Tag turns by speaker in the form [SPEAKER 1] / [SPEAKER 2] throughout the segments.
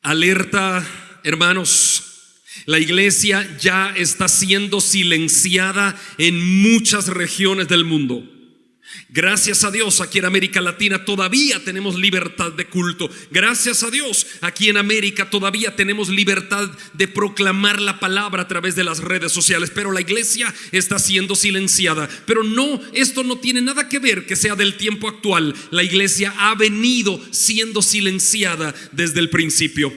[SPEAKER 1] Alerta, hermanos. La iglesia ya está siendo silenciada en muchas regiones del mundo. Gracias a Dios, aquí en América Latina todavía tenemos libertad de culto. Gracias a Dios, aquí en América todavía tenemos libertad de proclamar la palabra a través de las redes sociales. Pero la iglesia está siendo silenciada. Pero no, esto no tiene nada que ver que sea del tiempo actual. La iglesia ha venido siendo silenciada desde el principio.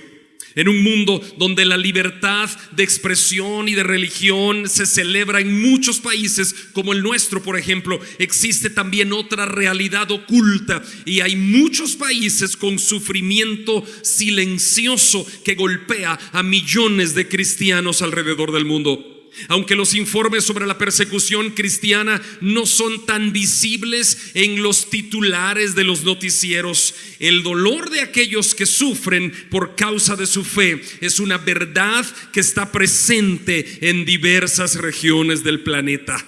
[SPEAKER 1] En un mundo donde la libertad de expresión y de religión se celebra en muchos países como el nuestro, por ejemplo, existe también otra realidad oculta, y hay muchos países con sufrimiento silencioso que golpea a millones de cristianos alrededor del mundo. Aunque los informes sobre la persecución cristiana no son tan visibles en los titulares de los noticieros, el dolor de aquellos que sufren por causa de su fe es una verdad que está presente en diversas regiones del planeta.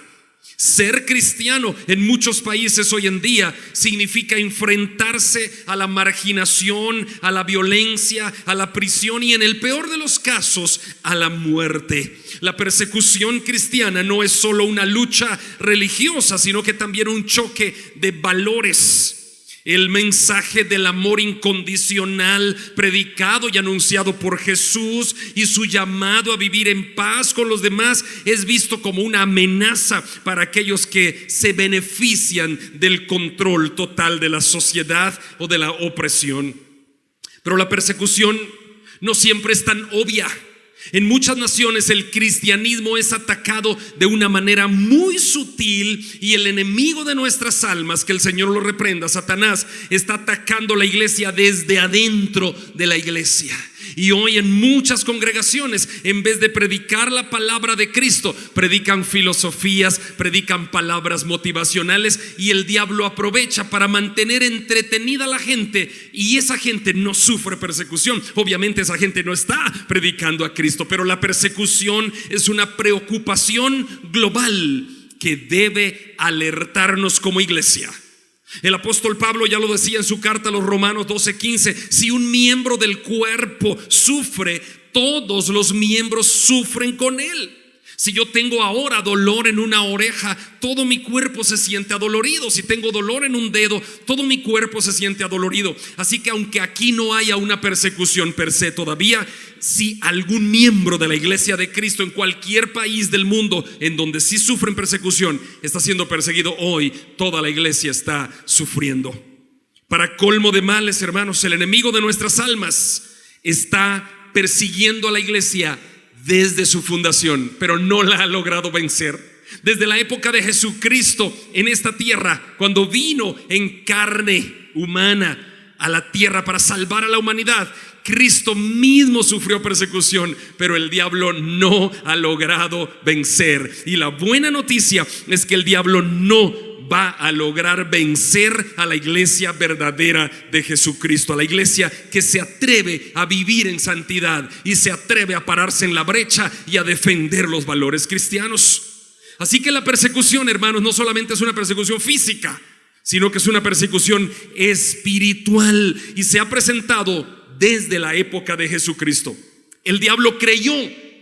[SPEAKER 1] Ser cristiano en muchos países hoy en día significa enfrentarse a la marginación, a la violencia, a la prisión y, en el peor de los casos, a la muerte. La persecución cristiana no es solo una lucha religiosa, sino que también un choque de valores. El mensaje del amor incondicional predicado y anunciado por Jesús y su llamado a vivir en paz con los demás es visto como una amenaza para aquellos que se benefician del control total de la sociedad o de la opresión. Pero la persecución no siempre es tan obvia. En muchas naciones el cristianismo es atacado de una manera muy sutil, y el enemigo de nuestras almas, que el Señor lo reprenda, Satanás, está atacando la iglesia desde adentro de la iglesia. Y hoy en muchas congregaciones, en vez de predicar la palabra de Cristo, predican filosofías, predican palabras motivacionales, y el diablo aprovecha para mantener entretenida a la gente, y esa gente no sufre persecución. Obviamente esa gente no está predicando a Cristo, pero la persecución es una preocupación global que debe alertarnos como iglesia. El apóstol Pablo ya lo decía en su carta a los Romanos 12:15: si un miembro del cuerpo sufre, todos los miembros sufren con él. Si yo tengo ahora dolor en una oreja, todo mi cuerpo se siente adolorido. Si tengo dolor en un dedo, todo mi cuerpo se siente adolorido. Así que aunque aquí no haya una persecución per se todavía, si algún miembro de la iglesia de Cristo en cualquier país del mundo en donde sí sufren persecución está siendo perseguido hoy, toda la iglesia está sufriendo. Para colmo de males, hermanos, el enemigo de nuestras almas está persiguiendo a la iglesia desde su fundación, pero no la ha logrado vencer. Desde la época de Jesucristo en esta tierra, cuando vino en carne humana a la tierra para salvar a la humanidad, Cristo mismo sufrió persecución, pero el diablo no ha logrado vencer. Y la buena noticia es que el diablo no va a lograr vencer a la iglesia verdadera de Jesucristo, a la iglesia que se atreve a vivir en santidad y se atreve a pararse en la brecha y a defender los valores cristianos. Así que la persecución, hermanos, no solamente es una persecución física, sino que es una persecución espiritual, y se ha presentado desde la época de Jesucristo. El diablo creyó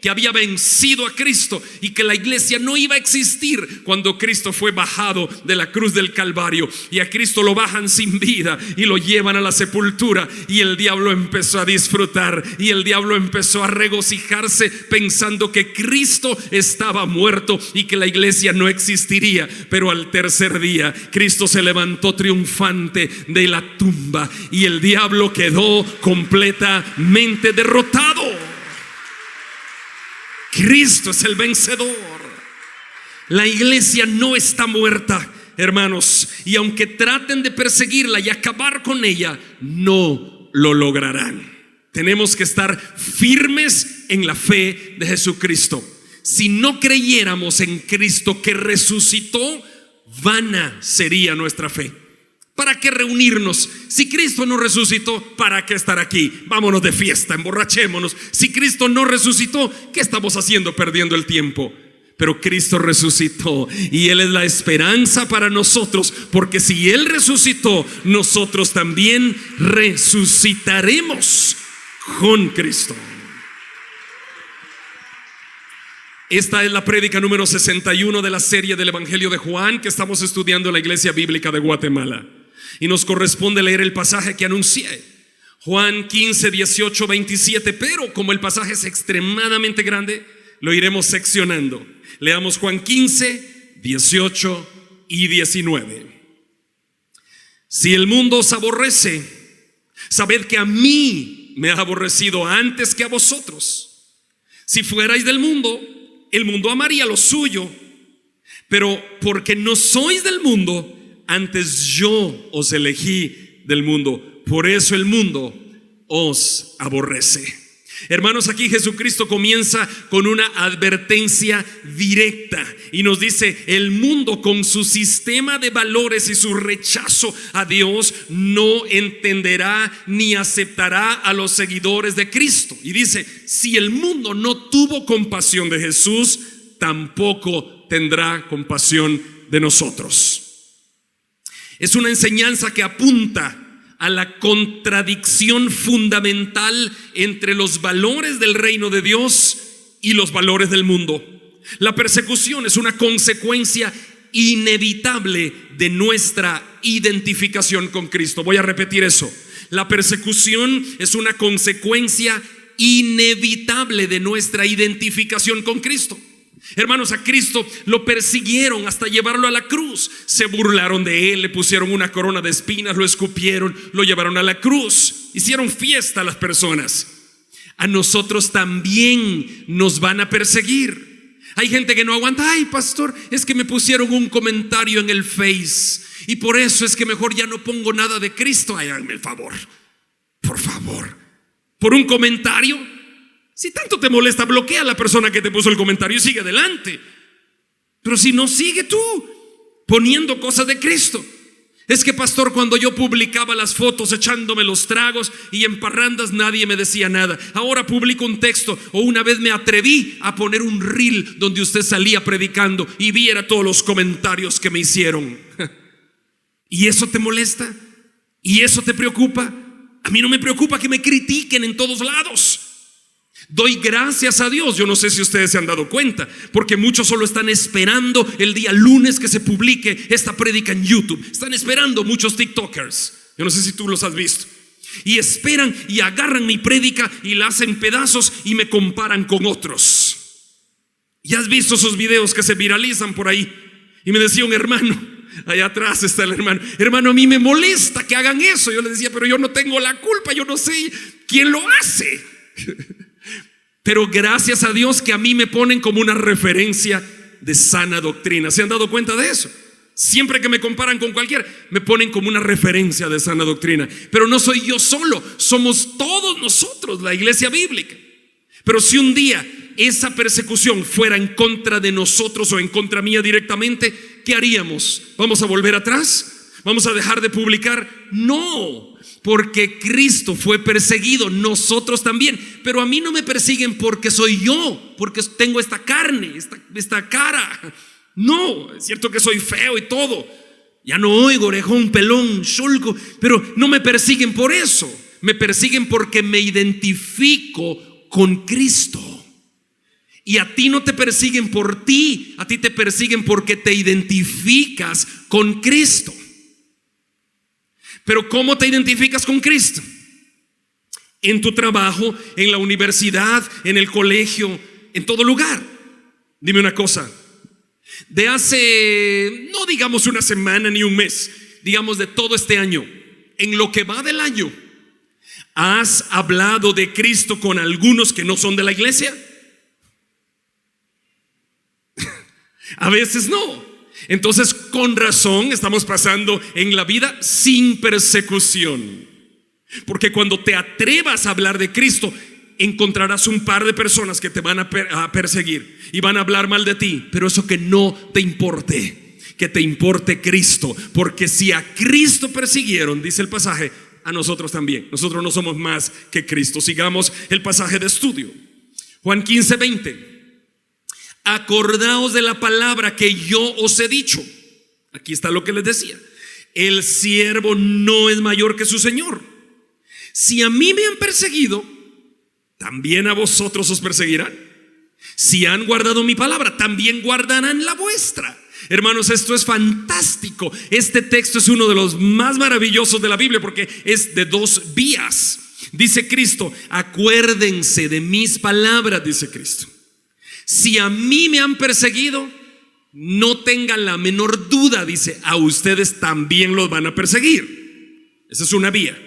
[SPEAKER 1] que había vencido a Cristo y que la iglesia no iba a existir cuando Cristo fue bajado de la cruz del Calvario, y a Cristo lo bajan sin vida y lo llevan a la sepultura, y el diablo empezó a disfrutar y el diablo empezó a regocijarse pensando que Cristo estaba muerto y que la iglesia no existiría. Pero al tercer día Cristo se levantó triunfante de la tumba y el diablo quedó completamente derrotado. Cristo es el vencedor. La iglesia no está muerta, hermanos, y aunque traten de perseguirla y acabar con ella, no lo lograrán. Tenemos que estar firmes en la fe de Jesucristo. Si no creyéramos en Cristo que resucitó, vana sería nuestra fe. ¿Para qué reunirnos? Si Cristo no resucitó, ¿para qué estar aquí? Vámonos de fiesta, emborrachémonos. Si Cristo no resucitó, ¿qué estamos haciendo perdiendo el tiempo? Pero Cristo resucitó y Él es la esperanza para nosotros, porque si Él resucitó, nosotros también resucitaremos con Cristo. Esta es la prédica número 61 de la serie del Evangelio de Juan que estamos estudiando en la Iglesia Bíblica de Guatemala. Y nos corresponde leer el pasaje que anuncié, Juan 15, 18, 27. Pero como el pasaje es extremadamente grande, lo iremos seccionando. Leamos Juan 15, 18 y 19. Si el mundo os aborrece, sabed que a mí me ha aborrecido antes que a vosotros. Si fuerais del mundo, el mundo amaría lo suyo, pero porque no sois del mundo, antes yo os elegí del mundo. Por eso el mundo os aborrece. Hermanos, aquí Jesucristo comienza con una advertencia directa y nos dice: el mundo, con su sistema de valores y su rechazo a Dios, no entenderá ni aceptará a los seguidores de Cristo. Y dice: si el mundo no tuvo compasión de Jesús, tampoco tendrá compasión de nosotros. Es una enseñanza que apunta a la contradicción fundamental entre los valores del reino de Dios y los valores del mundo. La persecución es una consecuencia inevitable de nuestra identificación con Cristo. Voy a repetir eso. La persecución es una consecuencia inevitable de nuestra identificación con Cristo. Hermanos, a Cristo lo persiguieron hasta llevarlo a la cruz. Se burlaron de él, le pusieron una corona de espinas, lo escupieron, lo llevaron a la cruz. Hicieron fiesta a las personas. A nosotros también nos van a perseguir. Hay gente que no aguanta: ay, pastor, es que me pusieron un comentario en el Face y por eso es que mejor ya no pongo nada de Cristo. Ay, háganme el favor, por favor, por un comentario. Si tanto te molesta, bloquea a la persona que te puso el comentario y sigue adelante. Pero si no, sigue tú poniendo cosas de Cristo. Es que, pastor, cuando yo publicaba las fotos echándome los tragos y en parrandas, nadie me decía nada. Ahora publico un texto, o una vez me atreví a poner un reel donde usted salía predicando y viera todos los comentarios que me hicieron. ¿Y eso te molesta? ¿Y eso te preocupa? A mí no me preocupa que me critiquen en todos lados. Doy gracias a Dios. Yo no sé si ustedes se han dado cuenta, porque muchos solo están esperando el día lunes que se publique esta prédica en YouTube. Están esperando muchos TikTokers. Yo no sé si tú los has visto. Y esperan y agarran mi prédica y la hacen pedazos y me comparan con otros. ¿Ya has visto esos videos que se viralizan por ahí? Y me decía un hermano, allá atrás está el hermano: hermano, a mí me molesta que hagan eso. Yo le decía: pero yo no tengo la culpa, yo no sé quién lo hace. Pero gracias a Dios que a mí me ponen como una referencia de sana doctrina. ¿Se han dado cuenta de eso? Siempre que me comparan con cualquiera, me ponen como una referencia de sana doctrina. Pero no soy yo solo, somos todos nosotros, la iglesia bíblica. Pero si un día esa persecución fuera en contra de nosotros o en contra mía directamente, ¿qué haríamos? ¿Vamos a volver atrás? ¿Vamos a dejar de publicar? No, porque Cristo fue perseguido, nosotros también. Pero a mí no me persiguen porque soy yo, porque tengo esta carne, esta cara. No, es cierto que soy feo y todo, ya no oigo, orejón, pelón, chulco, pero no me persiguen por eso. Me persiguen porque me identifico con Cristo. Y a ti no te persiguen por ti, a ti te persiguen porque te identificas con Cristo. Pero ¿cómo te identificas con Cristo? En tu trabajo, en la universidad, en el colegio, en todo lugar. Dime una cosa: de hace, no digamos una semana ni un mes, digamos de todo este año, en lo que va del año, ¿has hablado de Cristo con algunos que no son de la iglesia? A veces no. Entonces, con razón estamos pasando en la vida sin persecución. Porque cuando te atrevas a hablar de Cristo, encontrarás un par de personas que te van a perseguir y van a hablar mal de ti. Pero eso que no te importe, que te importe Cristo. Porque si a Cristo persiguieron, dice el pasaje, a nosotros también. Nosotros no somos más que Cristo. Sigamos el pasaje de estudio. Juan 15, 20. Acordaos de la palabra que yo os he dicho. Aquí está lo que les decía: el siervo no es mayor que su señor. Si a mí me han perseguido, también a vosotros os perseguirán. Si han guardado mi palabra, también guardarán la vuestra. Hermanos, esto es fantástico. Este texto es uno de los más maravillosos de la Biblia porque es de dos vías. Dice Cristo, acuérdense de mis palabras, dice Cristo. Si a mí me han perseguido, no tengan la menor duda, dice, a ustedes también los van a perseguir. Esa es una vía.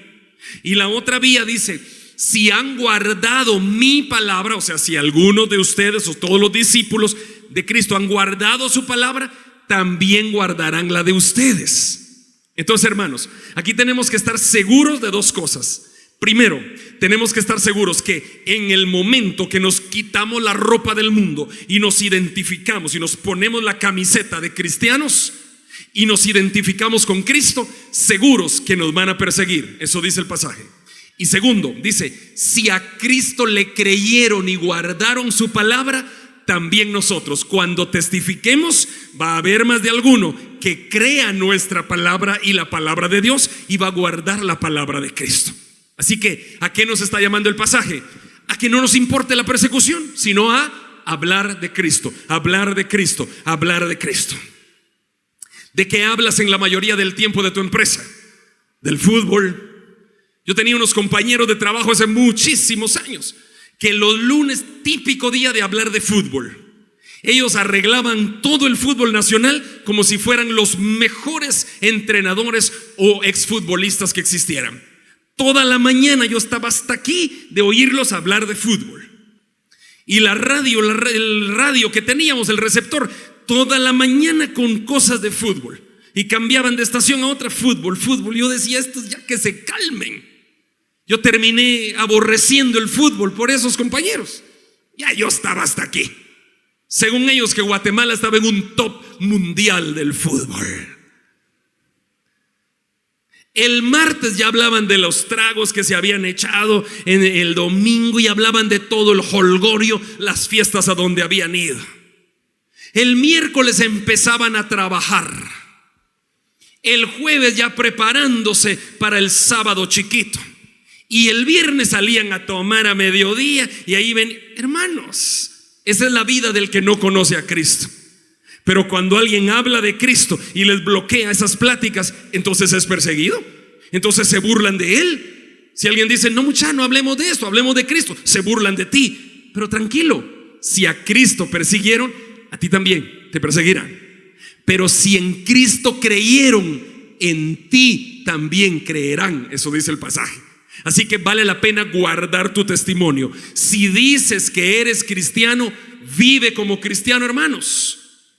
[SPEAKER 1] Y la otra vía dice, si han guardado mi palabra, o sea, si algunos de ustedes o todos los discípulos de Cristo han guardado su palabra, también guardarán la de ustedes. Entonces, hermanos, aquí tenemos que estar seguros de dos cosas. Primero, tenemos que estar seguros que en el momento que nos quitamos la ropa del mundo y nos identificamos y nos ponemos la camiseta de cristianos y nos identificamos con Cristo, seguros que nos van a perseguir. Eso dice el pasaje. Y segundo, dice, si a Cristo le creyeron y guardaron su palabra, también nosotros, cuando testifiquemos, va a haber más de alguno que crea nuestra palabra y la palabra de Dios y va a guardar la palabra de Cristo. Así que, ¿a qué nos está llamando el pasaje? A que no nos importe la persecución, sino a hablar de Cristo, hablar de Cristo, hablar de Cristo. ¿De qué hablas en la mayoría del tiempo de tu empresa? Del fútbol. Yo tenía unos compañeros de trabajo hace muchísimos años que los lunes, típico día de hablar de fútbol, ellos arreglaban todo el fútbol nacional como si fueran los mejores entrenadores o exfutbolistas que existieran. Toda la mañana yo estaba hasta aquí de oírlos hablar de fútbol. Y el radio que teníamos, el receptor, toda la mañana con cosas de fútbol. Y cambiaban de estación a otra, fútbol. Yo decía, estos ya que se calmen. Yo terminé aborreciendo el fútbol por esos compañeros. Ya yo estaba hasta aquí. Según ellos que Guatemala estaba en un top mundial del fútbol. El martes ya hablaban de los tragos que se habían echado en el domingo y hablaban de todo el jolgorio, las fiestas a donde habían ido. El miércoles empezaban a trabajar. El jueves ya preparándose para el sábado chiquito. Y el viernes salían a tomar a mediodía y ahí ven, hermanos, esa es la vida del que no conoce a Cristo. Pero cuando alguien habla de Cristo y les bloquea esas pláticas, entonces es perseguido. Entonces se burlan de él. Si alguien dice, no muchacho, no hablemos de esto, hablemos de Cristo, se burlan de ti. Pero tranquilo, si a Cristo persiguieron, a ti también te perseguirán. Pero si en Cristo creyeron, en ti también creerán. Eso dice el pasaje. Así que vale la pena guardar tu testimonio. Si dices que eres cristiano, vive como cristiano, hermanos.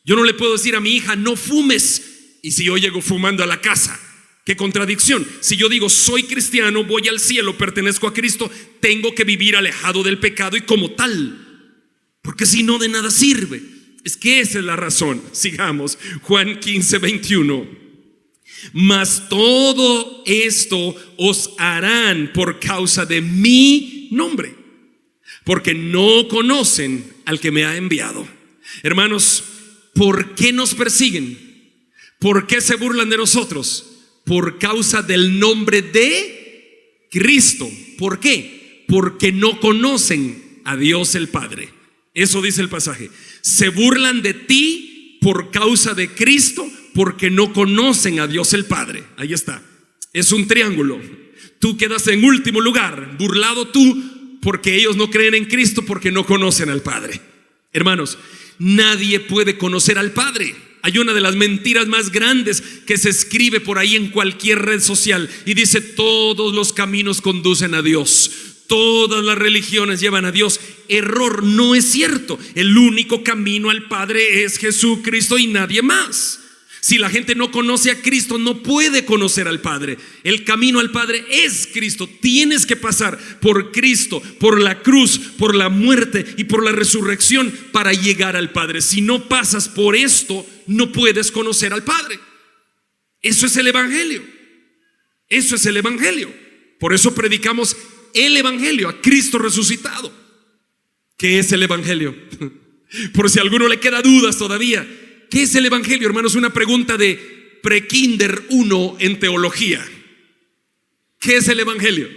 [SPEAKER 1] Yo no le puedo decir a mi hija, no fumes, y si yo llego fumando a la casa, qué contradicción. Si yo digo, soy cristiano, voy al cielo, pertenezco a Cristo, tengo que vivir alejado del pecado y como tal, porque si no, de nada sirve. Es que esa es la razón. Sigamos, Juan 15:21. Mas todo esto os harán por causa de mi nombre, porque no conocen al que me ha enviado. Hermanos, ¿por qué nos persiguen? ¿Por qué se burlan de nosotros? Por causa del nombre de Cristo. ¿Por qué? Porque no conocen a Dios el Padre. Eso dice el pasaje. Se burlan de ti por causa de Cristo, porque no conocen a Dios el Padre. Ahí está. Es un triángulo. Tú quedas en último lugar, burlado tú, porque ellos no creen en Cristo, porque no conocen al Padre. Hermanos, nadie puede conocer al Padre. Hay una de las mentiras más grandes que se escribe por ahí en cualquier red social y dice, todos los caminos conducen a Dios, todas las religiones llevan a Dios. Error, no es cierto. El único camino al Padre es Jesucristo y nadie más. Si la gente no conoce a Cristo, no puede conocer al Padre. El camino al Padre es Cristo. Tienes que pasar por Cristo, por la cruz, por la muerte y por la resurrección para llegar al Padre. Si no pasas por esto, no puedes conocer al Padre. Eso es el Evangelio. Eso es el Evangelio. Por eso predicamos el Evangelio, a Cristo resucitado. ¿Qué es el Evangelio? Por si a alguno le queda dudas todavía. ¿Qué es el Evangelio, hermanos? Una pregunta de Prekinder 1 en teología. ¿Qué es el Evangelio?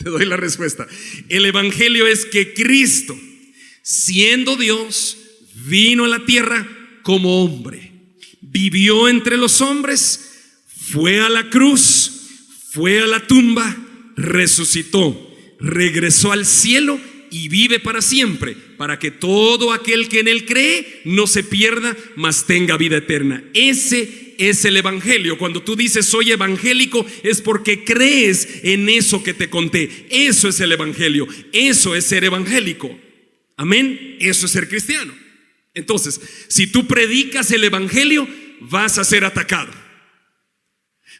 [SPEAKER 1] Te doy la respuesta. El evangelio es que Cristo, siendo Dios, vino a la tierra como hombre, vivió entre los hombres, fue a la cruz, fue a la tumba, resucitó, regresó al cielo y vive para siempre, para que todo aquel que en él cree no se pierda, mas tenga vida eterna. Ese es el evangelio. Cuando tú dices soy evangélico, es porque crees en eso que te conté. Eso es el evangelio. Eso es ser evangélico. Amén. Eso es ser cristiano. Entonces, si tú predicas el evangelio, vas a ser atacado.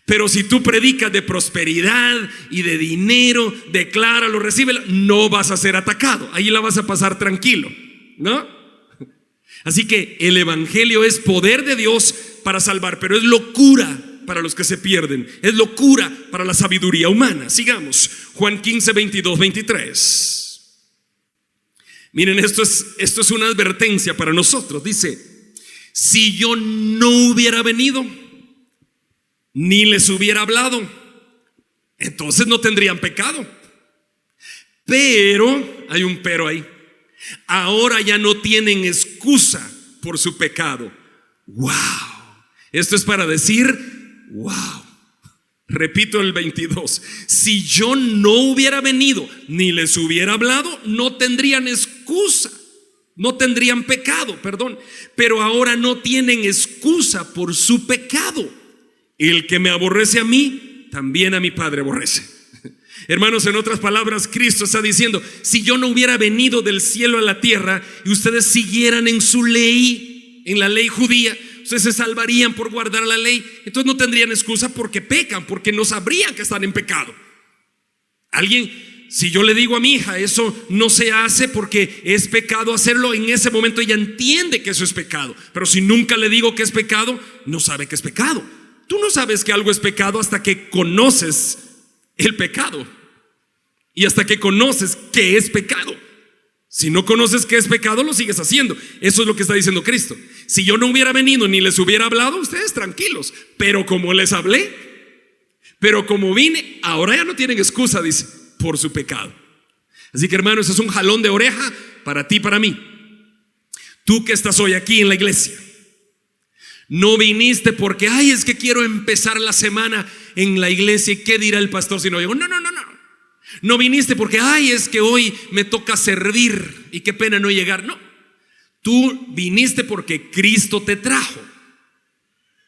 [SPEAKER 1] Pero si tú predicas de prosperidad y de dinero, decláralo, recíbelo, no vas a ser atacado. Ahí la vas a pasar tranquilo, ¿no? Así que el evangelio es poder de Dios para salvar, pero es locura para los que se pierden. Es locura para la sabiduría humana. Sigamos. Juan 15, 22, 23. Miren, esto es una advertencia para nosotros. Dice: si yo no hubiera venido ni les hubiera hablado, entonces no tendrían pecado. Pero, hay un pero ahí, ahora ya no tienen excusa por su pecado. Wow. Esto es para decir, wow. Repito el 22. Si yo no hubiera venido ni les hubiera hablado, no tendrían excusa, no tendrían pecado, perdón. Pero ahora no tienen excusa por su pecado. El que me aborrece a mí, también a mi Padre aborrece. Hermanos, en otras palabras, Cristo está diciendo: si yo no hubiera venido del cielo a la tierra y ustedes siguieran en su ley, en la ley judía, ustedes se salvarían por guardar la ley. Entonces no tendrían excusa porque pecan, porque no sabrían que están en pecado. Si yo le digo a mi hija, eso no se hace porque es pecado hacerlo, en ese momento ella entiende que eso es pecado. Pero si nunca le digo que es pecado, no sabe que es pecado. Tú no sabes que algo es pecado hasta que conoces el pecado y hasta que conoces qué es pecado. Si no conoces qué es pecado, lo sigues haciendo. Eso es lo que está diciendo Cristo. Si yo no hubiera venido ni les hubiera hablado, ustedes tranquilos. Pero como les hablé, pero como vine, ahora ya no tienen excusa, dice, por su pecado. Así que, hermanos, es un jalón de oreja para ti y para mí. Tú que estás hoy aquí en la iglesia, no viniste porque, es que quiero empezar la semana en la iglesia y qué dirá el pastor si no llego. No. No viniste porque, es que hoy me toca servir y qué pena no llegar. No, tú viniste porque Cristo te trajo.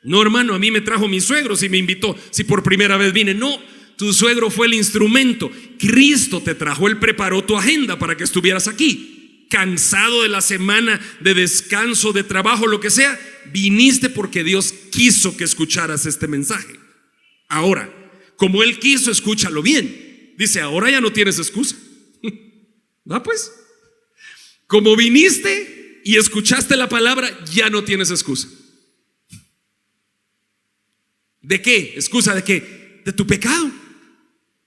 [SPEAKER 1] No, hermano, a mí me trajo mi suegro si me invitó, si por primera vez vine. No, tu suegro fue el instrumento. Cristo te trajo, Él preparó tu agenda para que estuvieras aquí. Cansado de la semana de descanso, de trabajo, lo que sea, viniste porque Dios quiso que escucharas este mensaje. Ahora, como Él quiso, escúchalo bien. Dice, ahora ya no tienes excusa. ¿Va pues? Como viniste y escuchaste la palabra, ya no tienes excusa. ¿De qué? ¿Excusa de qué? De tu pecado.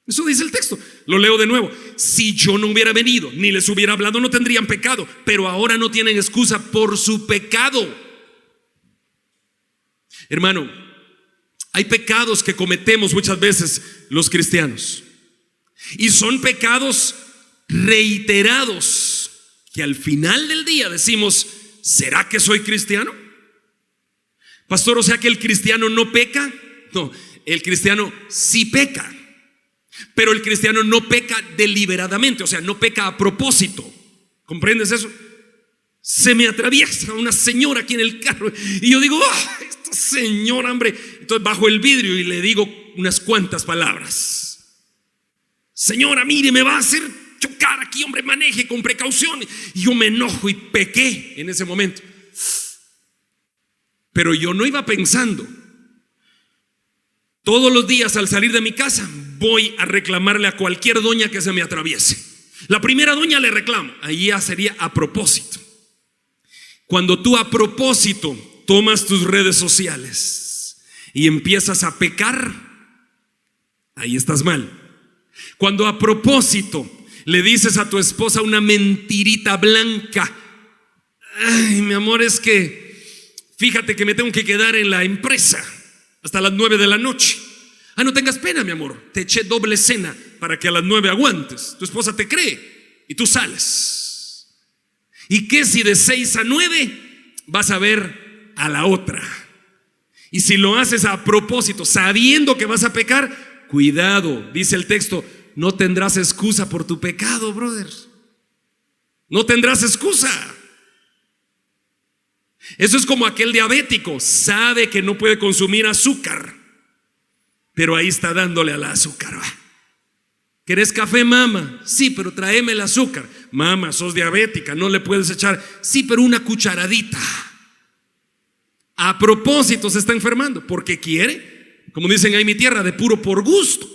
[SPEAKER 1] Eso dice el texto. Lo leo de nuevo. Si yo no hubiera venido ni les hubiera hablado, no tendrían pecado. Pero ahora no tienen excusa por su pecado. Hermano, hay pecados que cometemos muchas veces los cristianos. Y son pecados reiterados que al final del día decimos, ¿será que soy cristiano? Pastor, o sea que el cristiano no peca. No, el cristiano sí peca. Pero el cristiano no peca deliberadamente, o sea, no peca a propósito. ¿Comprendes eso? Se me atraviesa una señora aquí en el carro y yo digo, esta señora, hombre. Entonces bajo el vidrio y le digo unas cuantas palabras. Señora, mire, me va a hacer chocar aquí, hombre, maneje con precaución. Y yo me enojo y pequé en ese momento. Pero yo no iba pensando, todos los días al salir de mi casa voy a reclamarle a cualquier doña que se me atraviese. La primera doña le reclamo. Ahí ya sería a propósito. Cuando tú a propósito tomas tus redes sociales y empiezas a pecar, ahí estás mal. Cuando a propósito le dices a tu esposa una mentirita blanca, ay, mi amor, es que fíjate que me tengo que quedar en la empresa hasta las 9 de la noche. No tengas pena, mi amor, te eché doble cena para que a las 9 aguantes. Tu esposa te cree y tú sales. ¿Y qué si de 6 a 9 vas a ver a la otra? Y si lo haces a propósito, sabiendo que vas a pecar, cuidado, dice el texto, no tendrás excusa por tu pecado, brother. No tendrás excusa. Eso es como aquel diabético, sabe que no puede consumir azúcar, pero ahí está dándole al azúcar. ¿Querés café, mamá? Sí, pero tráeme el azúcar. Mamá, sos diabética, no le puedes echar. Sí, pero una cucharadita. A propósito se está enfermando porque quiere, como dicen ahí en mi tierra, de puro por gusto.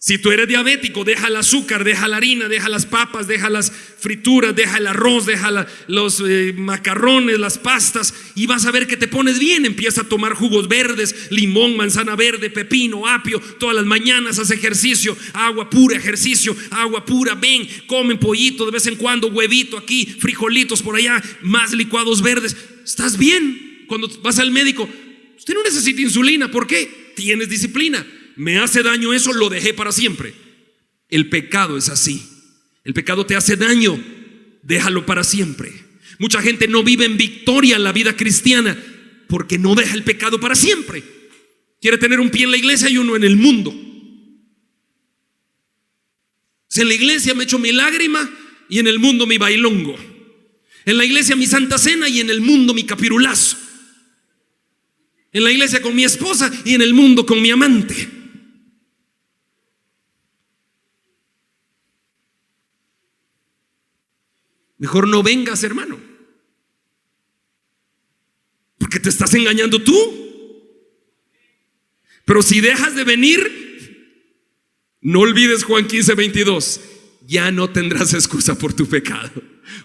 [SPEAKER 1] Si tú eres diabético, deja el azúcar, deja la harina, deja las papas, deja las frituras, deja el arroz, deja los macarrones, las pastas, y vas a ver que te pones bien. Empieza a tomar jugos verdes, limón, manzana verde, pepino, apio. Todas las mañanas haz ejercicio, agua pura, ejercicio, agua pura. Ven, comen pollito de vez en cuando, huevito aquí, frijolitos por allá, más licuados verdes. Estás bien. Cuando vas al médico, usted no necesita insulina. ¿Por qué? Tienes disciplina. Me hace daño eso, lo dejé para siempre. El pecado es así. El pecado te hace daño, déjalo para siempre. Mucha gente no vive en victoria en la vida cristiana porque no deja el pecado para siempre. Quiere tener un pie en la iglesia y uno en el mundo. En la iglesia me echo mi lágrima y en el mundo mi bailongo. En la iglesia mi santa cena y en el mundo mi capirulazo. En la iglesia con mi esposa y en el mundo con mi amante. Mejor no vengas, hermano, porque te estás engañando tú. Pero si dejas de venir, no olvides Juan 15:22. Ya no tendrás excusa por tu pecado.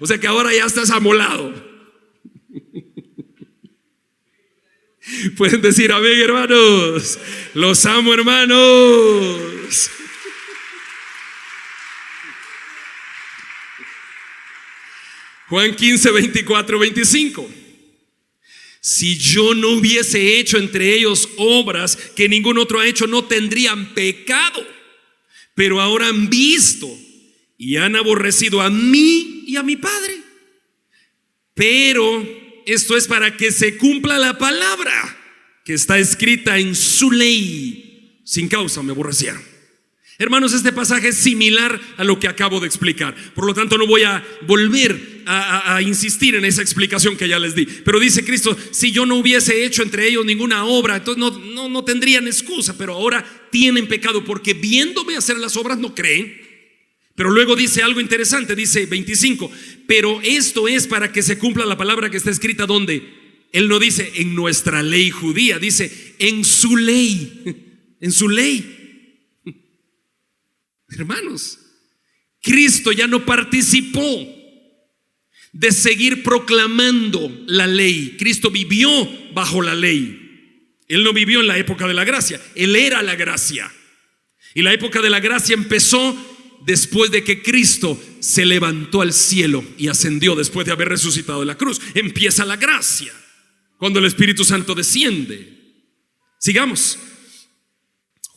[SPEAKER 1] O sea que ahora ya estás amolado. Pueden decir amén, hermanos. Los amo, hermanos. Juan 15:24-25. Si yo no hubiese hecho entre ellos obras que ningún otro ha hecho, no tendrían pecado. Pero ahora han visto y han aborrecido a mí y a mi Padre. Pero esto es para que se cumpla la palabra que está escrita en su ley. Sin causa me aborrecieron. Hermanos, este pasaje es similar a lo que acabo de explicar. Por lo tanto, no voy a volver a insistir en esa explicación que ya les di. Pero dice Cristo, si yo no hubiese hecho entre ellos ninguna obra, entonces no tendrían excusa. Pero ahora tienen pecado porque viéndome hacer las obras no creen. Pero luego dice algo interesante, dice 25. Pero esto es para que se cumpla la palabra que está escrita ¿dónde? Él no dice en nuestra ley judía, dice en su ley. En su ley. Hermanos, Cristo ya no participó de seguir proclamando la ley. Cristo vivió bajo la ley. Él no vivió en la época de la gracia. Él era la gracia. Y la época de la gracia empezó después de que Cristo se levantó al cielo y ascendió después de haber resucitado de la cruz. Empieza la gracia cuando el Espíritu Santo desciende. Sigamos.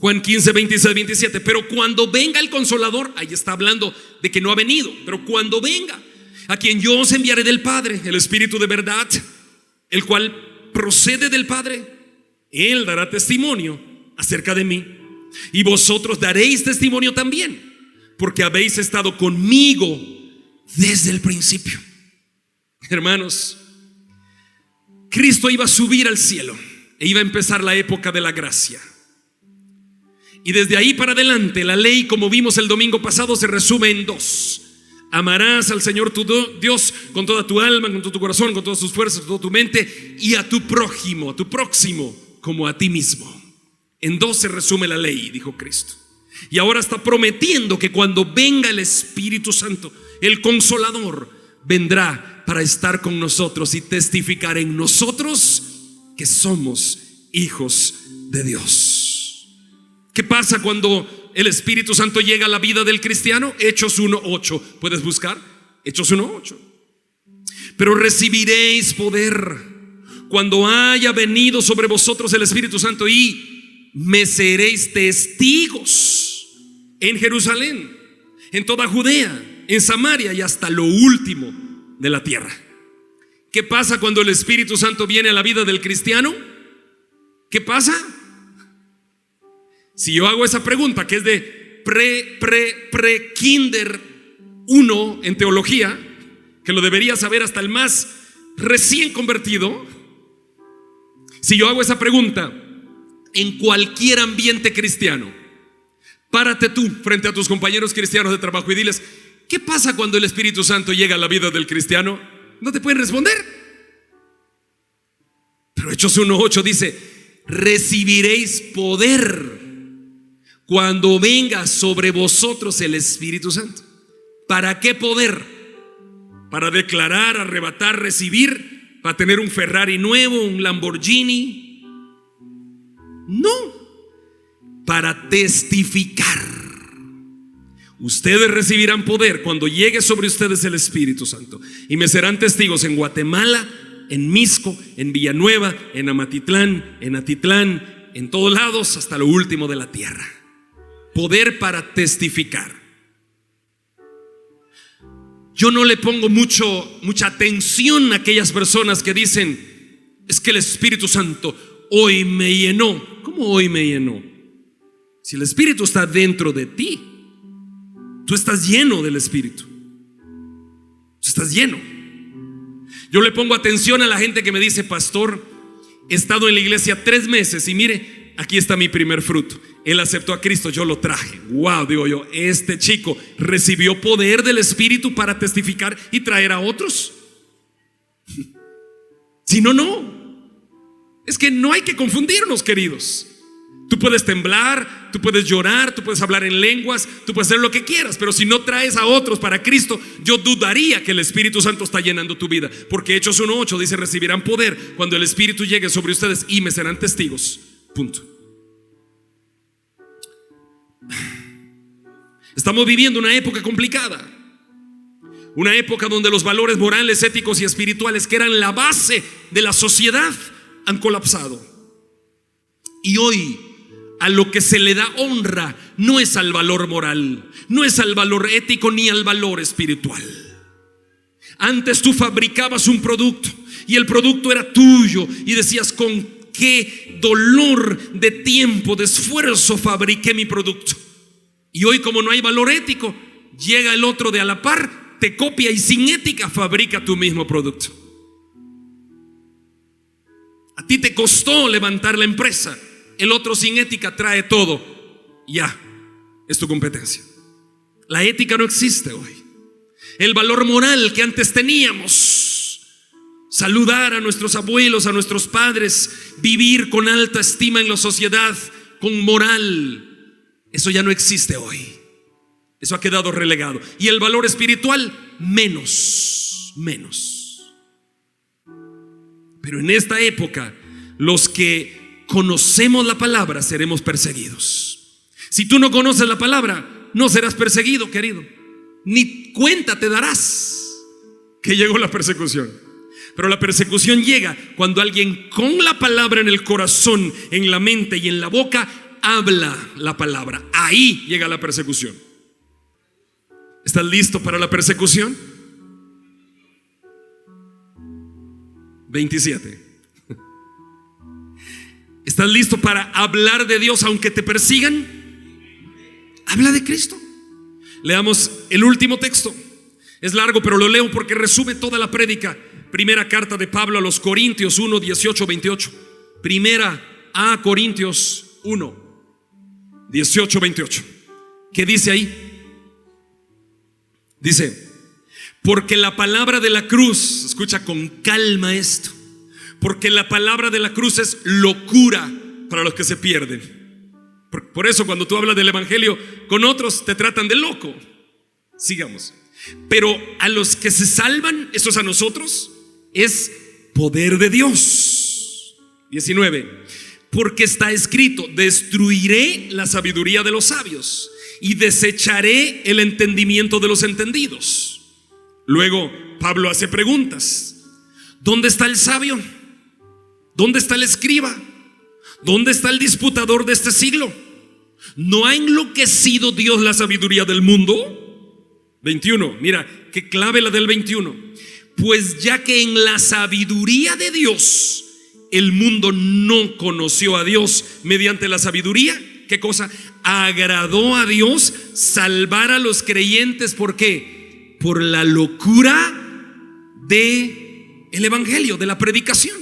[SPEAKER 1] Juan 15:26-27. Pero cuando venga el Consolador, ahí está hablando de que no ha venido, pero cuando venga, a quien yo os enviaré del Padre, el Espíritu de verdad, el cual procede del Padre, Él dará testimonio acerca de mí. Y vosotros daréis testimonio también, porque habéis estado conmigo desde el principio. Hermanos, Cristo iba a subir al cielo e iba a empezar la época de la gracia. Y desde ahí para adelante la ley, como vimos el domingo pasado, se resume en dos. Amarás al Señor tu Dios con toda tu alma, con todo tu corazón, con todas tus fuerzas, con toda tu mente, y a tu prójimo como a ti mismo. En dos se resume la ley, dijo Cristo. Y ahora está prometiendo que cuando venga el Espíritu Santo, el Consolador, vendrá para estar con nosotros y testificar en nosotros que somos hijos de Dios. ¿Qué pasa cuando el Espíritu Santo llega a la vida del cristiano? Hechos 1:8. ¿Puedes buscar? Hechos 1:8. Pero recibiréis poder cuando haya venido sobre vosotros el Espíritu Santo y me seréis testigos en Jerusalén, en toda Judea, en Samaria y hasta lo último de la tierra. ¿Qué pasa cuando el Espíritu Santo viene a la vida del cristiano? ¿Qué pasa? Si yo hago esa pregunta, que es de kinder 1 en teología, que lo debería saber hasta el más recién convertido. Si yo hago esa pregunta en cualquier ambiente cristiano, párate tú frente a tus compañeros cristianos de trabajo y diles: ¿qué pasa cuando el Espíritu Santo llega a la vida del cristiano? No te pueden responder. Pero Hechos 1:8 dice: recibiréis poder cuando venga sobre vosotros el Espíritu Santo. ¿Para qué poder? ¿Para declarar, arrebatar, recibir? ¿Para tener un Ferrari nuevo, un Lamborghini? No, para testificar. Ustedes recibirán poder cuando llegue sobre ustedes el Espíritu Santo, y me serán testigos en Guatemala, en Mixco, en Villanueva, en Amatitlán, en Atitlán, en todos lados, hasta lo último de la tierra. Poder para testificar. Yo no le pongo mucha atención a aquellas personas que dicen: es que el Espíritu Santo hoy me llenó. ¿Cómo hoy me llenó? Si el Espíritu está dentro de ti, tú estás lleno del Espíritu. Tú estás lleno. Yo le pongo atención a la gente que me dice: pastor, he estado en la iglesia 3 meses y mire, aquí está mi primer fruto. Él aceptó a Cristo, yo lo traje. Wow, digo yo, este chico recibió poder del Espíritu para testificar y traer a otros. Si no, no. Es que no hay que confundirnos, queridos. Tú puedes temblar, tú puedes llorar, tú puedes hablar en lenguas, tú puedes hacer lo que quieras, pero si no traes a otros para Cristo, yo dudaría que el Espíritu Santo está llenando tu vida. Porque Hechos 1:8 dice: recibirán poder cuando el Espíritu llegue sobre ustedes y me serán testigos. Punto. Estamos viviendo una época complicada, una época donde los valores morales, éticos y espirituales, que eran la base de la sociedad, han colapsado. Y hoy a lo que se le da honra no es al valor moral, no es al valor ético ni al valor espiritual. Antes tú fabricabas un producto y el producto era tuyo y decías: con qué dolor de tiempo, de esfuerzo fabriqué mi producto. Y hoy, como no hay valor ético, llega el otro de a la par, te copia y sin ética fabrica tu mismo producto. A ti te costó levantar la empresa, el otro sin ética trae todo. Ya, es tu competencia. La ética no existe hoy. El valor moral que antes teníamos, saludar a nuestros abuelos, a nuestros padres, vivir con alta estima en la sociedad, con moral, eso ya no existe hoy. Eso ha quedado relegado. Y el valor espiritual, menos. Pero en esta época, los que conocemos la palabra seremos perseguidos. Si tú no conoces la palabra, no serás perseguido, querido. Ni cuenta te darás que llegó la persecución. Pero la persecución llega cuando alguien con la palabra en el corazón, en la mente y en la boca habla la palabra. Ahí llega la persecución. ¿Estás listo para la persecución? 27. ¿Estás listo para hablar de Dios aunque te persigan? Habla de Cristo. Leamos el último texto. Es largo, pero lo leo porque resume toda la prédica. Primera carta de Pablo a los Corintios 1, 18, 28. Primera a Corintios 1, 18, 28. ¿Qué dice ahí? Dice: porque la palabra de la cruz, escucha con calma esto, porque la palabra de la cruz es locura para los que se pierden. Por eso cuando tú hablas del evangelio con otros te tratan de loco. Sigamos. Pero a los que se salvan, eso es a nosotros, es poder de Dios. 19. Porque está escrito: destruiré la sabiduría de los sabios y desecharé el entendimiento de los entendidos. Luego Pablo hace preguntas. ¿Dónde está el sabio? ¿Dónde está el escriba? ¿Dónde está el disputador de este siglo? ¿No ha enloquecido Dios la sabiduría del mundo? 21, mira, qué clave la del 21. Pues ya que en la sabiduría de Dios el mundo no conoció a Dios mediante la sabiduría, ¿qué cosa? Agradó a Dios salvar a los creyentes. ¿Por qué? Por la locura de el evangelio, de la predicación.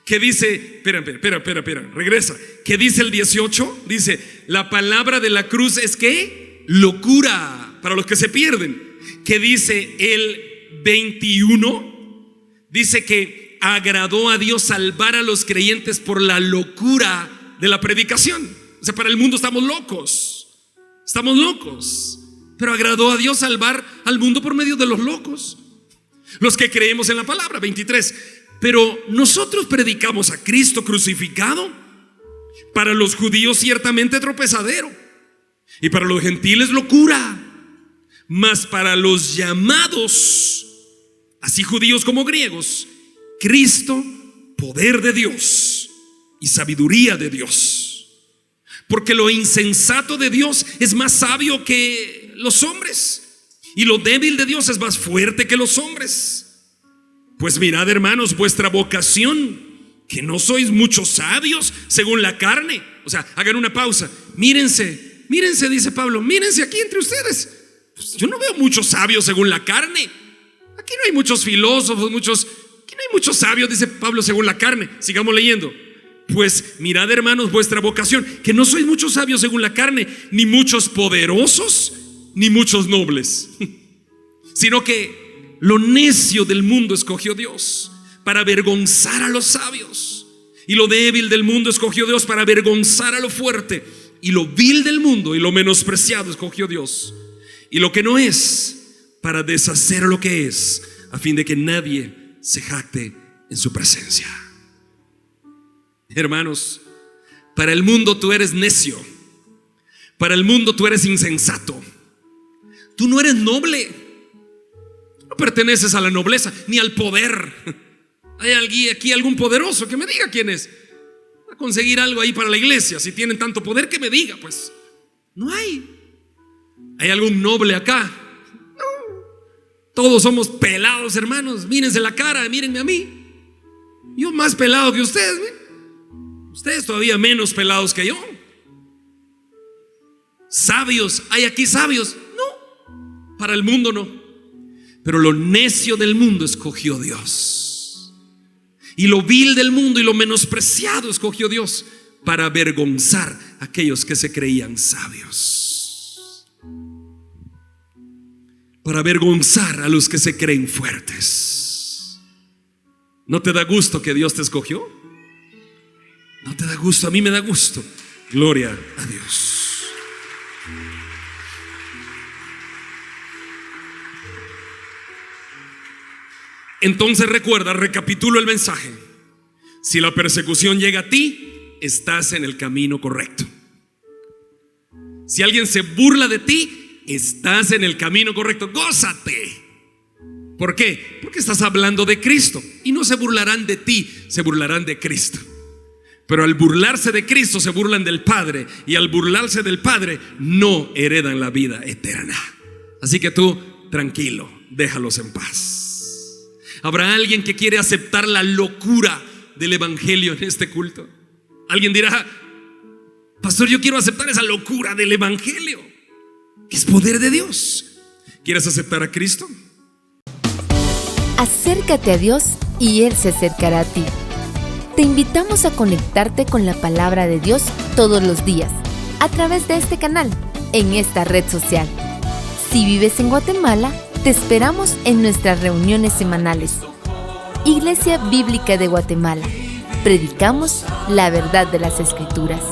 [SPEAKER 1] ¿Qué dice? Espera, regresa. ¿Qué dice el 18? Dice, la palabra de la cruz es ¿qué? Locura para los que se pierden. ¿Qué dice el 21? Dice que agradó a Dios salvar a los creyentes por la locura de la predicación. O sea, para el mundo estamos locos, pero agradó a Dios salvar al mundo por medio de los locos, los que creemos en la palabra. 23. Pero nosotros predicamos a Cristo crucificado, para los judíos ciertamente tropezadero, y para los gentiles locura, mas para los llamados, así judíos como griegos, Cristo, poder de Dios y sabiduría de Dios. Porque lo insensato de Dios es más sabio que los hombres, y lo débil de Dios es más fuerte que los hombres. Pues mirad, hermanos, vuestra vocación, que no sois muchos sabios según la carne. O sea, hagan una pausa. Mírense, dice Pablo, mírense aquí entre ustedes. Pues yo no veo muchos sabios según la carne. Aquí no hay muchos filósofos, aquí no hay muchos sabios, dice Pablo, según la carne. Sigamos leyendo. Pues mirad, hermanos, vuestra vocación, que no sois muchos sabios según la carne, ni muchos poderosos, ni muchos nobles, sino que lo necio del mundo escogió Dios para avergonzar a los sabios, y lo débil del mundo escogió Dios para avergonzar a lo fuerte, y lo vil del mundo y lo menospreciado escogió Dios, y lo que no es, para deshacer lo que es, a fin de que nadie se jacte en su presencia. Hermanos, para el mundo tú eres necio, para el mundo tú eres insensato, tú no eres noble. No perteneces a la nobleza ni al poder. ¿Hay aquí algún poderoso que me diga quién es? Va a conseguir algo ahí para la iglesia. Si tienen tanto poder, que me diga. Pues no hay. ¿Hay algún noble acá? No. Todos somos pelados, hermanos. Mírense la cara, mírenme a mí. Yo más pelado que ustedes, ¿ven? Ustedes todavía menos pelados que yo. ¿Sabios? ¿Hay aquí sabios? No. Para el mundo no. Pero lo necio del mundo escogió Dios, y lo vil del mundo y lo menospreciado escogió Dios para avergonzar a aquellos que se creían sabios, para avergonzar a los que se creen fuertes. ¿No te da gusto que Dios te escogió? ¿No te da gusto? A mí me da gusto. Gloria a Dios. Entonces recuerda, recapitulo el mensaje. Si la persecución llega a ti, estás en el camino correcto. Si alguien se burla de ti, estás en el camino correcto. Gózate. ¿Por qué? Porque estás hablando de Cristo, y no se burlarán de ti, se burlarán de Cristo. Pero al burlarse de Cristo se burlan del Padre, y al burlarse del Padre no heredan la vida eterna. Así que tú, tranquilo, déjalos en paz. ¿Habrá alguien que quiere aceptar la locura del evangelio en este culto? Alguien dirá: pastor, yo quiero aceptar esa locura del evangelio, que es poder de Dios. ¿Quieres aceptar a Cristo?
[SPEAKER 2] Acércate a Dios y Él se acercará a ti. Te invitamos a conectarte con la palabra de Dios todos los días, a través de este canal, en esta red social. Si vives en Guatemala, te esperamos en nuestras reuniones semanales. Iglesia Bíblica de Guatemala. Predicamos la verdad de las Escrituras.